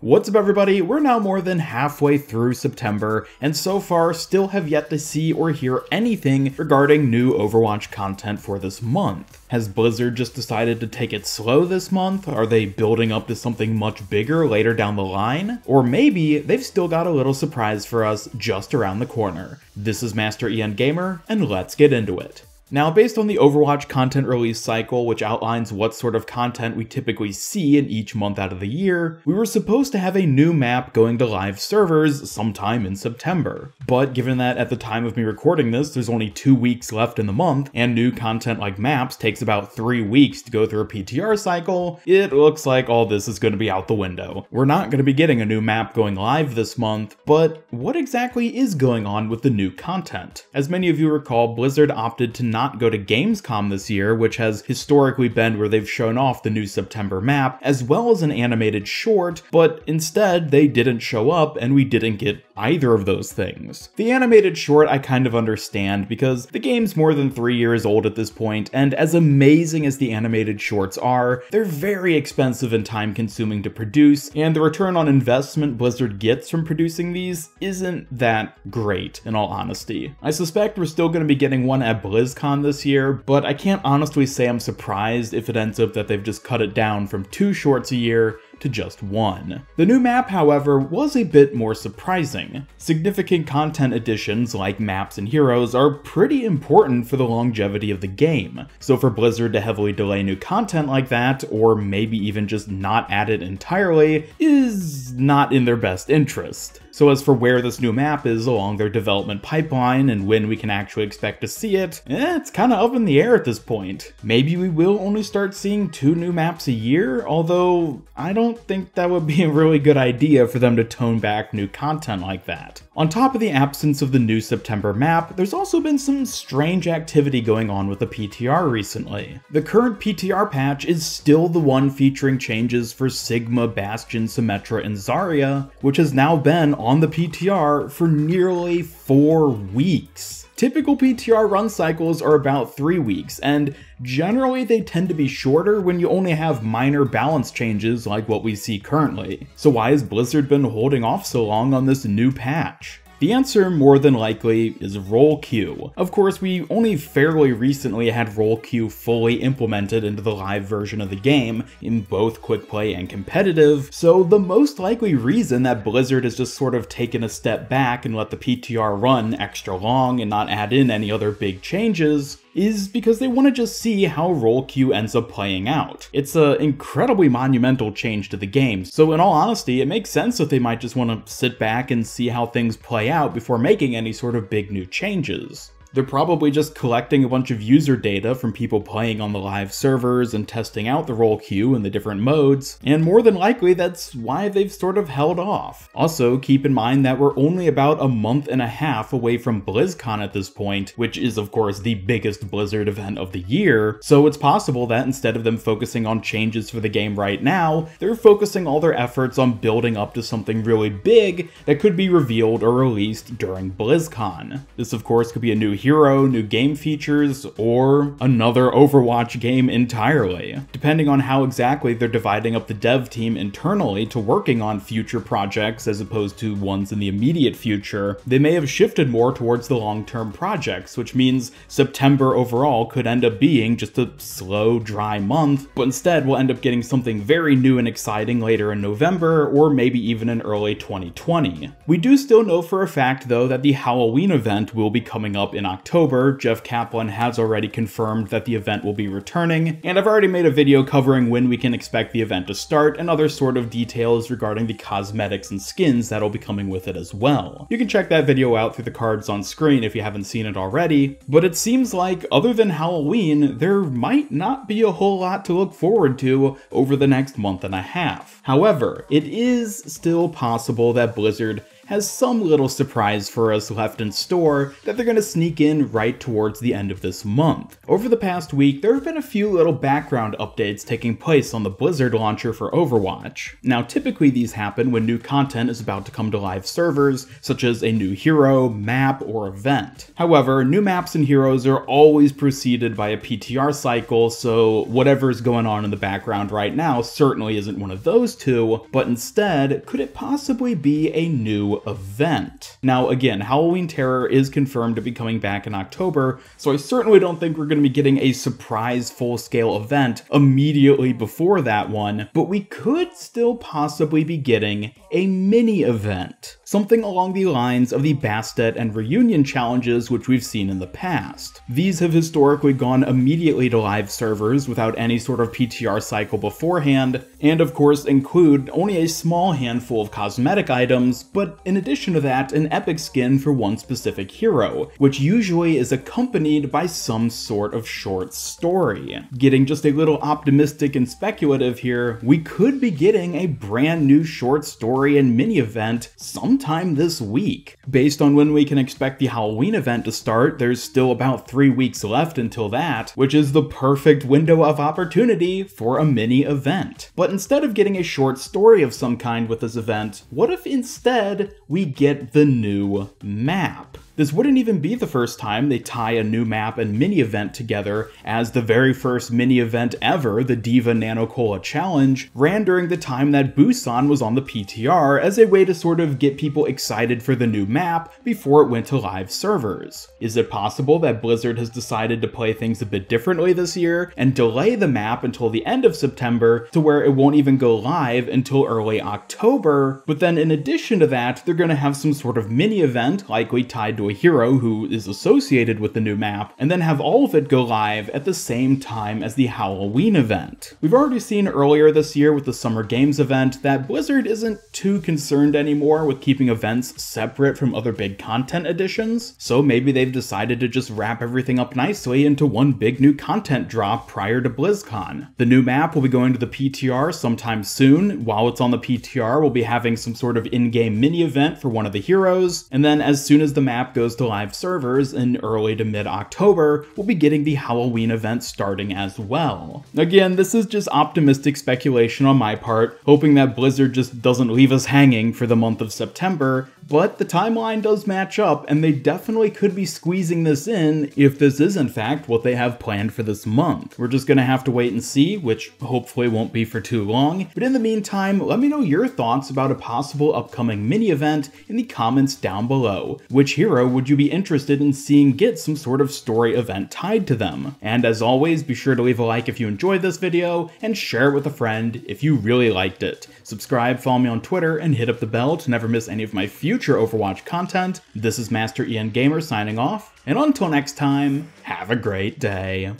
What's up everybody, we're now more than halfway through September, and so far still have yet to see or hear anything regarding new Overwatch content for this month. Has Blizzard just decided to take it slow this month? Are they building up to something much bigger later down the line? Or maybe they've still got a little surprise for us just around the corner. This is Master Ian Gamer, and let's get into it. Now, based on the Overwatch content release cycle, which outlines what sort of content we typically see in each month out of the year, we were supposed to have a new map going to live servers sometime in September. But given that at the time of me recording this, there's only 2 weeks left in the month, and new content like maps takes about 3 weeks to go through a PTR cycle, it looks like all this is going to be out the window. We're not going to be getting a new map going live this month, but what exactly is going on with the new content? As many of you recall, Blizzard opted to not go to Gamescom this year, which has historically been where they've shown off the new September map, as well as an animated short, but instead they didn't show up and we didn't get either of those things. The animated short I kind of understand because the game's more than 3 years old at this point, and as amazing as the animated shorts are, they're very expensive and time consuming to produce, and the return on investment Blizzard gets from producing these isn't that great, in all honesty. I suspect we're still going to be getting one at BlizzCon this year, but I can't honestly say I'm surprised if it ends up that they've just cut it down from 2 shorts a year to just 1. The new map, however, was a bit more surprising. Significant content additions like maps and heroes are pretty important for the longevity of the game, so for Blizzard to heavily delay new content like that, or maybe even just not add it entirely, is not in their best interest. So as for where this new map is along their development pipeline and when we can actually expect to see it, it's kinda up in the air at this point. Maybe we will only start seeing 2 new maps a year, although I don't think that would be a really good idea for them to tone back new content like that. On top of the absence of the new September map, there's also been some strange activity going on with the PTR recently. The current PTR patch is still the one featuring changes for Sigma, Bastion, Symmetra, and Zarya, which has now been on the PTR for nearly 4 weeks. Typical PTR run cycles are about 3 weeks, and generally they tend to be shorter when you only have minor balance changes like what we see currently. So why has Blizzard been holding off so long on this new patch? The answer, more than likely, is role queue. Of course, we only fairly recently had role queue fully implemented into the live version of the game, in both quick play and competitive, so the most likely reason that Blizzard has just sort of taken a step back and let the PTR run extra long and not add in any other big changes is because they want to just see how role queue ends up playing out. It's an incredibly monumental change to the game, so in all honesty, it makes sense that they might just want to sit back and see how things play out before making any sort of big new changes. They're probably just collecting a bunch of user data from people playing on the live servers and testing out the role queue in the different modes, and more than likely that's why they've sort of held off. Also, keep in mind that we're only about a month and a half away from BlizzCon at this point, which is of course the biggest Blizzard event of the year, so it's possible that instead of them focusing on changes for the game right now, they're focusing all their efforts on building up to something really big that could be revealed or released during BlizzCon. This of course could be a new hero, new game features, or another Overwatch game entirely. Depending on how exactly they're dividing up the dev team internally to working on future projects as opposed to ones in the immediate future, they may have shifted more towards the long-term projects, which means September overall could end up being just a slow, dry month, but instead we'll end up getting something very new and exciting later in November, or maybe even in early 2020. We do still know for a fact, though, that the Halloween event will be coming up in October. Jeff Kaplan has already confirmed that the event will be returning, and I've already made a video covering when we can expect the event to start and other sort of details regarding the cosmetics and skins that'll be coming with it as well. You can check that video out through the cards on screen if you haven't seen it already, but it seems like other than Halloween, there might not be a whole lot to look forward to over the next month and a half. However, it is still possible that Blizzard has some little surprise for us left in store that they're going to sneak in right towards the end of this month. Over the past week, there have been a few little background updates taking place on the Blizzard launcher for Overwatch. Now, typically these happen when new content is about to come to live servers, such as a new hero, map, or event. However, new maps and heroes are always preceded by a PTR cycle, so whatever is going on in the background right now certainly isn't one of those two, but instead, could it possibly be a new event? Now again, Halloween Terror is confirmed to be coming back in October, so I certainly don't think we're going to be getting a surprise full-scale event immediately before that one, but we could still possibly be getting a mini event. Something along the lines of the Bastet and Reunion challenges which we've seen in the past. These have historically gone immediately to live servers without any sort of PTR cycle beforehand, and of course include only a small handful of cosmetic items, but in addition to that, an epic skin for one specific hero, which usually is accompanied by some sort of short story. Getting just a little optimistic and speculative here, we could be getting a brand new short story and mini event sometime this week. Based on when we can expect the Halloween event to start, there's still about 3 weeks left until that, which is the perfect window of opportunity for a mini event. But instead of getting a short story of some kind with this event, what if instead we get the new map? This wouldn't even be the first time they tie a new map and mini event together, as the very first mini event ever, the D.Va Nanocola Challenge, ran during the time that Busan was on the PTR as a way to sort of get people excited for the new map before it went to live servers. Is it possible that Blizzard has decided to play things a bit differently this year and delay the map until the end of September to where it won't even go live until early October, but then in addition to that, they're going to have some sort of mini event likely tied to a hero who is associated with the new map, and then have all of it go live at the same time as the Halloween event. We've already seen earlier this year with the Summer Games event that Blizzard isn't too concerned anymore with keeping events separate from other big content additions, so maybe they've decided to just wrap everything up nicely into one big new content drop prior to BlizzCon. The new map will be going to the PTR sometime soon. While it's on the PTR, we'll be having some sort of in-game mini event for one of the heroes, and then as soon as the map goes to live servers in early to mid-October, we'll be getting the Halloween event starting as well. Again, this is just optimistic speculation on my part, hoping that Blizzard just doesn't leave us hanging for the month of September, but the timeline does match up, and they definitely could be squeezing this in if this is in fact what they have planned for this month. We're just gonna have to wait and see, which hopefully won't be for too long, but in the meantime, let me know your thoughts about a possible upcoming mini event in the comments down below. Which hero would you be interested in seeing get some sort of story event tied to them? And as always, be sure to leave a like if you enjoyed this video, and share it with a friend if you really liked it. Subscribe, follow me on Twitter, and hit up the bell to never miss any of my future Overwatch content. This is Master Ian Gamer signing off, and until next time, have a great day.